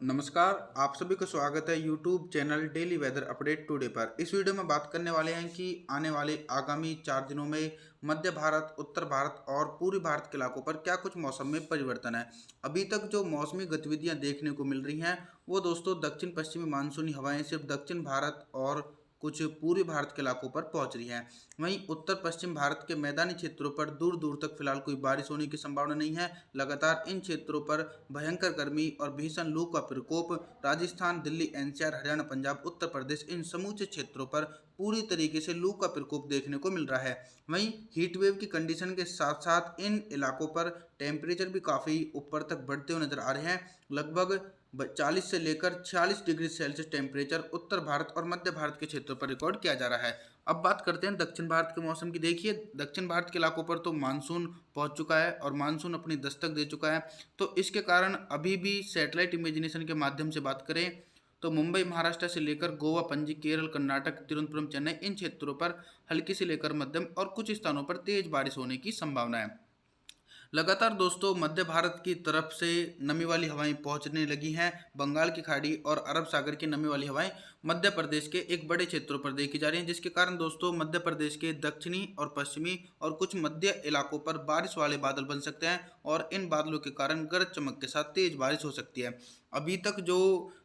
नमस्कार। आप सभी का स्वागत है YouTube channel daily weather update today पर। इस वीडियो में बात करने वाले हैं कि आने वाले आगामी 4 दिनों में मध्य भारत, उत्तर भारत और पूर्वी भारत के इलाकों पर क्या कुछ मौसम में परिवर्तन है। अभी तक जो मौसमी गतिविधियां देखने को मिल रही हैं वो दोस्तों दक्षिण पश्चिमी मानसूनी हवाएं सिर्फ दक्षिण भारत और कुछ पूर्वी भारत के इलाकों पर पहुंच रही हैं। वहीं उत्तर पश्चिम भारत के मैदानी क्षेत्रों पर दूर दूर तक फिलहाल कोई बारिश होने की संभावना नहीं है। लगातार इन क्षेत्रों पर भयंकर गर्मी और भीषण लू का प्रकोप राजस्थान, दिल्ली, एनसीआर, हरियाणा, पंजाब, उत्तर प्रदेश इन समूचे क्षेत्रों पर पूरी तरीके से लू का प्रकोप देखने को मिल रहा है। वहीं हीट वेव की कंडीशन के साथ साथ इन इलाकों पर टेम्परेचर भी काफ़ी ऊपर तक बढ़ते हुए नजर आ रहे हैं। लगभग 40 से लेकर 46 डिग्री सेल्सियस टेम्परेचर उत्तर भारत और मध्य भारत के क्षेत्रों पर रिकॉर्ड किया जा रहा है। अब बात करते हैं दक्षिण भारत के मौसम की। देखिए, दक्षिण भारत के इलाकों पर तो मानसून पहुंच चुका है और मानसून अपनी दस्तक दे चुका है। तो इसके कारण अभी भी सैटेलाइट इमेजिनेशन के माध्यम से बात करें तो मुंबई महाराष्ट्र से लेकर गोवा, पणजी, केरल, कर्नाटक, तिरुवनंतपुरम, चेन्नई इन क्षेत्रों पर हल्की से लेकर मध्यम और कुछ स्थानों पर तेज बारिश होने की संभावना है। लगातार दोस्तों मध्य भारत की तरफ से नमी वाली हवाएं पहुंचने लगी हैं। बंगाल की खाड़ी और अरब सागर की नमी वाली हवाएं मध्य प्रदेश के एक बड़े क्षेत्रों पर देखी जा रही हैं, जिसके कारण दोस्तों मध्य प्रदेश के दक्षिणी और पश्चिमी और कुछ मध्य इलाकों पर बारिश वाले बादल बन सकते हैं और इन बादलों के कारण गरज चमक के साथ तेज बारिश हो सकती है। अभी तक जो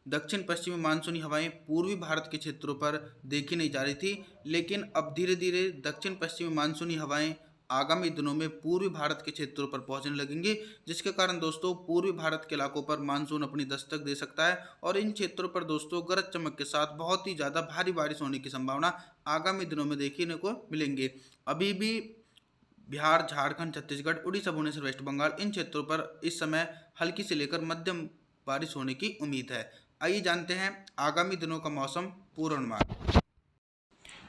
दक्षिण पश्चिमी मानसूनी हवाएं पूर्वी भारत के क्षेत्रों पर देखी नहीं जा रही थी, लेकिन अब धीरे धीरे दक्षिण पश्चिमी मानसूनी हवाएं आगामी दिनों में पूर्वी भारत के क्षेत्रों पर पहुंचने लगेंगे, जिसके कारण दोस्तों पूर्वी भारत के इलाकों पर मानसून अपनी दस्तक दे सकता है और इन क्षेत्रों पर दोस्तों गरज चमक के साथ बहुत ही ज़्यादा भारी बारिश होने की संभावना आगामी दिनों में देखने को मिलेंगे। अभी भी बिहार, झारखंड, छत्तीसगढ़, उड़ीसा, भुवनेश्वर, वेस्ट बंगाल इन क्षेत्रों पर इस समय हल्की से लेकर मध्यम बारिश होने की उम्मीद है। आइए जानते हैं आगामी दिनों का मौसम पूर्वानुमान।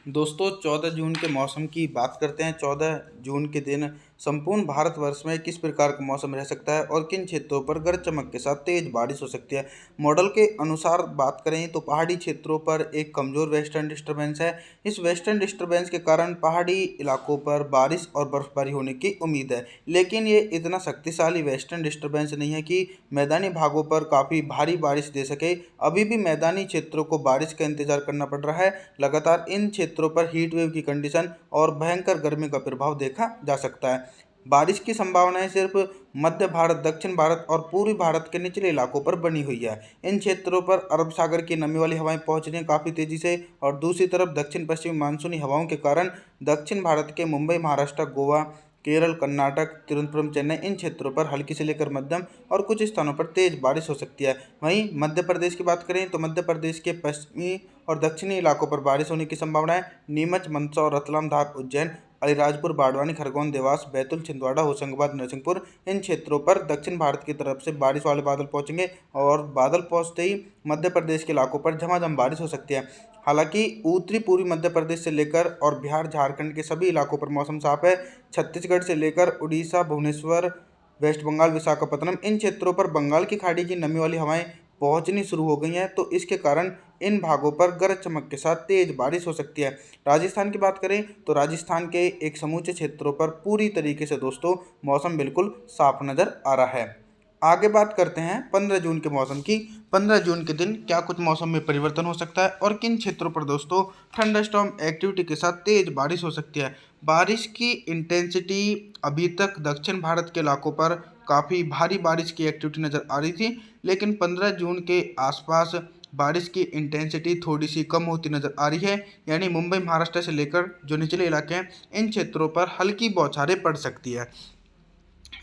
दोस्तों 14 जून के मौसम की बात करते हैं। 14 जून के दिन संपूर्ण भारतवर्ष में किस प्रकार का मौसम रह सकता है और किन क्षेत्रों पर गरज चमक के साथ तेज बारिश हो सकती है। मॉडल के अनुसार बात करें तो पहाड़ी क्षेत्रों पर एक कमजोर वेस्टर्न डिस्टर्बेंस है। इस वेस्टर्न डिस्टर्बेंस के कारण पहाड़ी इलाकों पर बारिश और बर्फबारी होने की उम्मीद है, लेकिन ये इतना शक्तिशाली वेस्टर्न डिस्टर्बेंस नहीं है कि मैदानी भागों पर काफ़ी भारी बारिश दे सके। अभी भी मैदानी क्षेत्रों को बारिश का इंतजार करना पड़ रहा है। लगातार इन क्षेत्रों पर हीट वेव की कंडीशन और भयंकर गर्मी का प्रभाव देखा जा सकता है। बारिश की संभावनाएं सिर्फ मध्य भारत, दक्षिण भारत और पूर्वी भारत के निचले इलाकों पर बनी हुई है। इन क्षेत्रों पर अरब सागर की नमी वाली हवाएं पहुंच रही हैं काफ़ी तेजी से और दूसरी तरफ दक्षिण पश्चिमी मानसूनी हवाओं के कारण दक्षिण भारत के मुंबई, महाराष्ट्र, गोवा, केरल, कर्नाटक, तिरुवनंतपुरम, चेन्नई इन क्षेत्रों पर हल्की से लेकर मध्यम और कुछ स्थानों पर तेज बारिश हो सकती है। वहीं मध्य प्रदेश की बात करें तो मध्य प्रदेश के पश्चिमी और दक्षिणी इलाकों पर बारिश होने की संभावना है। नीमच, मंदसौर, रतलाम, धार, उज्जैन, अलीराजपुर, बाड़वानी, खरगोन, देवास, बैतूल, छिंदवाड़ा, होशंगाबाद, नरसिंहपुर इन क्षेत्रों पर दक्षिण भारत की तरफ से बारिश वाले बादल पहुंचेंगे और बादल पहुंचते ही मध्य प्रदेश के इलाकों पर झमाझम बारिश हो सकती है। हालांकि उत्तरी पूर्वी मध्य प्रदेश से लेकर और बिहार, झारखंड के सभी इलाकों पर मौसम साफ है। छत्तीसगढ़ से लेकर उड़ीसा, भुवनेश्वर, वेस्ट बंगाल, विशाखापत्तनम इन क्षेत्रों पर बंगाल की खाड़ी की नमी वाली हवाएं पहुंचनी शुरू हो गई हैं, तो इसके कारण इन भागों पर गरज चमक के साथ तेज बारिश हो सकती है। राजस्थान की बात करें तो राजस्थान के एक समूचे क्षेत्रों पर पूरी तरीके से दोस्तों मौसम बिल्कुल साफ नज़र आ रहा है। आगे बात करते हैं 15 जून के मौसम की। 15 जून के दिन क्या कुछ मौसम में परिवर्तन हो सकता है और किन क्षेत्रों पर दोस्तों थंडरस्टॉर्म एक्टिविटी के साथ तेज बारिश हो सकती है। बारिश की इंटेंसिटी अभी तक दक्षिण भारत के इलाकों पर काफ़ी भारी बारिश की एक्टिविटी नज़र आ रही थी, लेकिन 15 जून के आसपास बारिश की इंटेंसिटी थोड़ी सी कम होती नज़र आ रही है। यानी मुंबई, महाराष्ट्र से लेकर जो निचले इलाके हैं इन क्षेत्रों पर हल्की बौछारें पड़ सकती है।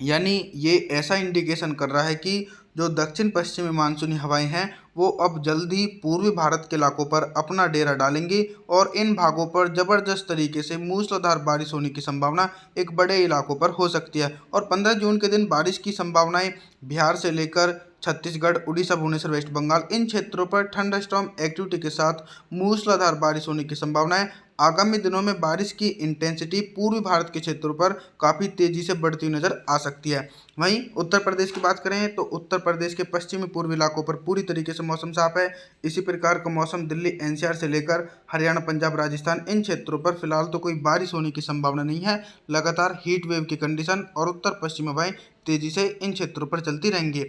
यानी ये ऐसा इंडिकेशन कर रहा है कि जो दक्षिण पश्चिमी मानसूनी हवाएं हैं वो अब जल्द ही पूर्वी भारत के इलाकों पर अपना डेरा डालेंगी और इन भागों पर ज़बरदस्त तरीके से मूसलाधार बारिश होने की संभावना एक बड़े इलाकों पर हो सकती है। और 15 जून के दिन बारिश की संभावनाएं बिहार से लेकर छत्तीसगढ़, उड़ीसा, भुवनेश्वर, वेस्ट बंगाल इन क्षेत्रों पर थंडरस्टॉर्म एक्टिविटी के साथ मूसलाधार बारिश होने की संभावना है। आगामी दिनों में बारिश की इंटेंसिटी पूर्वी भारत के क्षेत्रों पर काफ़ी तेज़ी से बढ़ती हुई नज़र आ सकती है। वहीं उत्तर प्रदेश की बात करें तो उत्तर प्रदेश के पश्चिमी पूर्वी इलाकों पर पूरी तरीके से मौसम साफ है। इसी प्रकार का मौसम दिल्ली, एनसीआर से लेकर हरियाणा, पंजाब, राजस्थान इन क्षेत्रों पर फिलहाल तो कोई बारिश होने की संभावना नहीं है। लगातार हीट वेव की कंडीशन और उत्तर पश्चिमी हवाएं तेज़ी से इन क्षेत्रों पर चलती रहेंगी।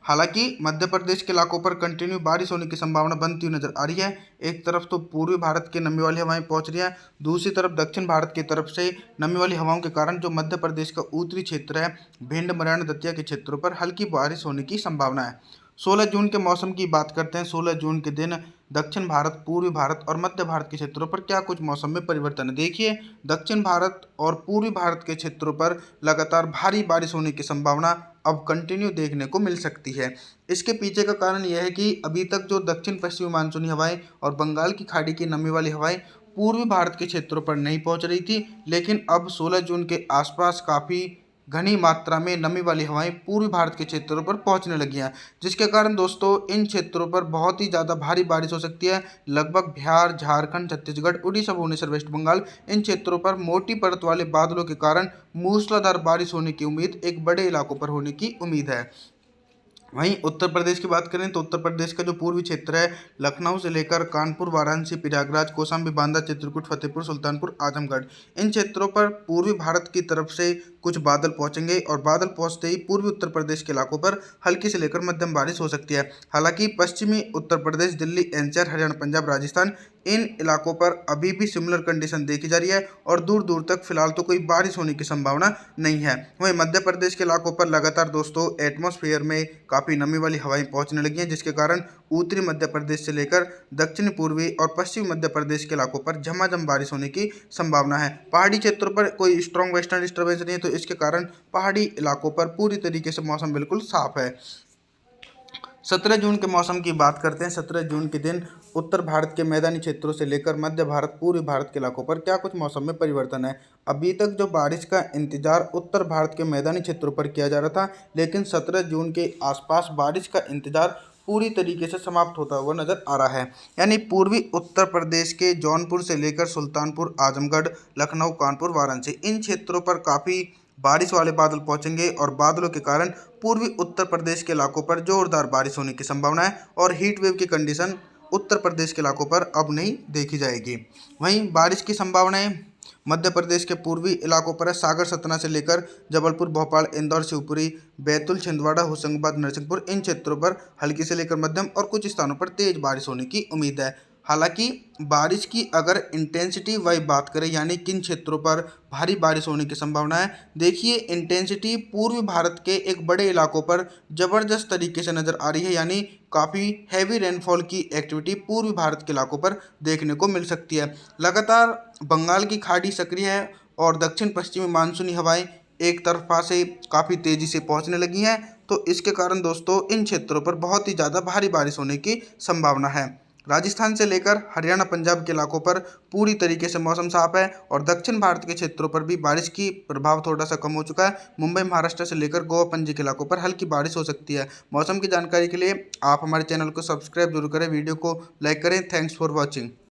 हालांकि मध्य प्रदेश के इलाकों पर कंटिन्यू बारिश होने की संभावना बनती हुई नजर आ रही है। एक तरफ तो पूर्वी भारत के नमी वाली हवाएं पहुंच रही हैं, दूसरी तरफ दक्षिण भारत की तरफ से नमी वाली हवाओं के कारण जो मध्य प्रदेश का उत्तरी क्षेत्र है, भिंड, मुरैना, दतिया के क्षेत्रों पर हल्की बारिश होने की संभावना है। 16 जून के मौसम की बात करते हैं। 16 जून के दिन दक्षिण भारत, पूर्वी भारत और मध्य भारत के क्षेत्रों पर क्या कुछ मौसम में परिवर्तन है। देखिए, दक्षिण भारत और पूर्वी भारत के क्षेत्रों पर लगातार भारी बारिश होने की संभावना अब कंटिन्यू देखने को मिल सकती है। इसके पीछे का कारण यह है कि अभी तक जो दक्षिण पश्चिमी मानसूनी हवाएं और बंगाल की खाड़ी की नमी वाली हवाएं पूर्वी भारत के क्षेत्रों पर नहीं पहुंच रही थी, लेकिन अब 16 जून के आसपास काफ़ी घनी मात्रा में नमी वाली हवाएं पूर्वी भारत के क्षेत्रों पर पहुंचने लगी हैं, जिसके कारण दोस्तों इन क्षेत्रों पर बहुत ही ज़्यादा भारी बारिश हो सकती है। लगभग बिहार, झारखंड, छत्तीसगढ़, उड़ीसा, भुवनेश्वर, वेस्ट बंगाल, इन क्षेत्रों पर मोटी परत वाले बादलों के कारण मूसलाधार बारिश होने की उम्मीद, एक बड़े इलाकों पर होने की उम्मीद है। वहीं उत्तर प्रदेश की बात करें तो उत्तर प्रदेश का जो पूर्वी क्षेत्र है, लखनऊ से लेकर कानपुर, वाराणसी, प्रयागराज, कौशाम्बी, बांदा, चित्रकूट, फतेहपुर, सुल्तानपुर, आजमगढ़, इन क्षेत्रों पर पूर्वी भारत की तरफ से कुछ बादल पहुंचेंगे और बादल पहुंचते ही पूर्वी उत्तर प्रदेश के इलाकों पर हल्की से लेकर मध्यम बारिश हो सकती है। हालांकि पश्चिमी उत्तर प्रदेश, दिल्ली, एनसीआर, हरियाणा, पंजाब, राजस्थान, इन इलाकों पर अभी भी सिमिलर कंडीशन देखी जा रही है और दूर दूर तक फिलहाल तो कोई बारिश होने की संभावना नहीं है। वहीं मध्य प्रदेश के इलाकों पर लगातार दोस्तों एटमॉस्फेयर में काफ़ी नमी वाली हवाएं पहुंचने लगी हैं, जिसके कारण उत्तरी मध्य प्रदेश से लेकर दक्षिण पूर्वी और पश्चिमी मध्य प्रदेश के इलाकों पर झमाझम बारिश होने की संभावना है। पहाड़ी क्षेत्रों पर कोई स्ट्रॉन्ग वेस्टर्न डिस्टर्बेंस नहीं है, तो इसके कारण पहाड़ी इलाकों पर पूरी तरीके से मौसम बिल्कुल साफ है। 17 जून के मौसम की बात करते हैं। 17 जून के दिन उत्तर भारत के मैदानी क्षेत्रों से लेकर मध्य भारत, पूर्वी भारत के इलाकों पर क्या कुछ मौसम में परिवर्तन है। अभी तक जो बारिश का इंतजार उत्तर भारत के मैदानी क्षेत्रों पर किया जा रहा था, लेकिन 17 जून के आसपास बारिश का इंतजार पूरी तरीके से समाप्त होता हुआ नजर आ रहा है। यानी पूर्वी उत्तर प्रदेश के जौनपुर से लेकर सुल्तानपुर, आजमगढ़, लखनऊ, कानपुर, वाराणसी, इन क्षेत्रों पर काफ़ी बारिश वाले बादल पहुंचेंगे और बादलों के कारण पूर्वी उत्तर प्रदेश के इलाकों पर जोरदार बारिश होने की संभावना है और हीट वेव की कंडीशन उत्तर प्रदेश के इलाकों पर अब नहीं देखी जाएगी। वहीं बारिश की संभावनाएं मध्य प्रदेश के पूर्वी इलाकों पर है। सागर, सतना से लेकर जबलपुर, भोपाल, इंदौर, शिवपुरी, बैतूल, छिंदवाड़ा, होशंगाबाद, नरसिंहपुर, इन क्षेत्रों पर हल्की से लेकर मध्यम और कुछ स्थानों पर तेज बारिश होने की उम्मीद है। हालांकि बारिश की अगर इंटेंसिटी वाइज बात करें, यानी किन क्षेत्रों पर भारी बारिश होने की संभावना है, देखिए इंटेंसिटी पूर्वी भारत के एक बड़े इलाकों पर ज़बरदस्त तरीके से नज़र आ रही है। यानी काफ़ी हैवी रेनफॉल की एक्टिविटी पूर्वी भारत के इलाकों पर देखने को मिल सकती है। लगातार बंगाल की खाड़ी सक्रिय है और दक्षिण पश्चिमी मानसूनी हवाएं एक तरफा से काफ़ी तेज़ी से पहुंचने लगी हैं, तो इसके कारण दोस्तों इन क्षेत्रों पर बहुत ही ज़्यादा भारी बारिश होने की संभावना है। राजस्थान से लेकर हरियाणा, पंजाब के इलाकों पर पूरी तरीके से मौसम साफ है और दक्षिण भारत के क्षेत्रों पर भी बारिश की प्रभाव थोड़ा सा कम हो चुका है। मुंबई, महाराष्ट्र से लेकर गोवा, पणजी के इलाकों पर हल्की बारिश हो सकती है। मौसम की जानकारी के लिए आप हमारे चैनल को सब्सक्राइब जरूर करें, वीडियो को लाइक करें। Thanks for watching.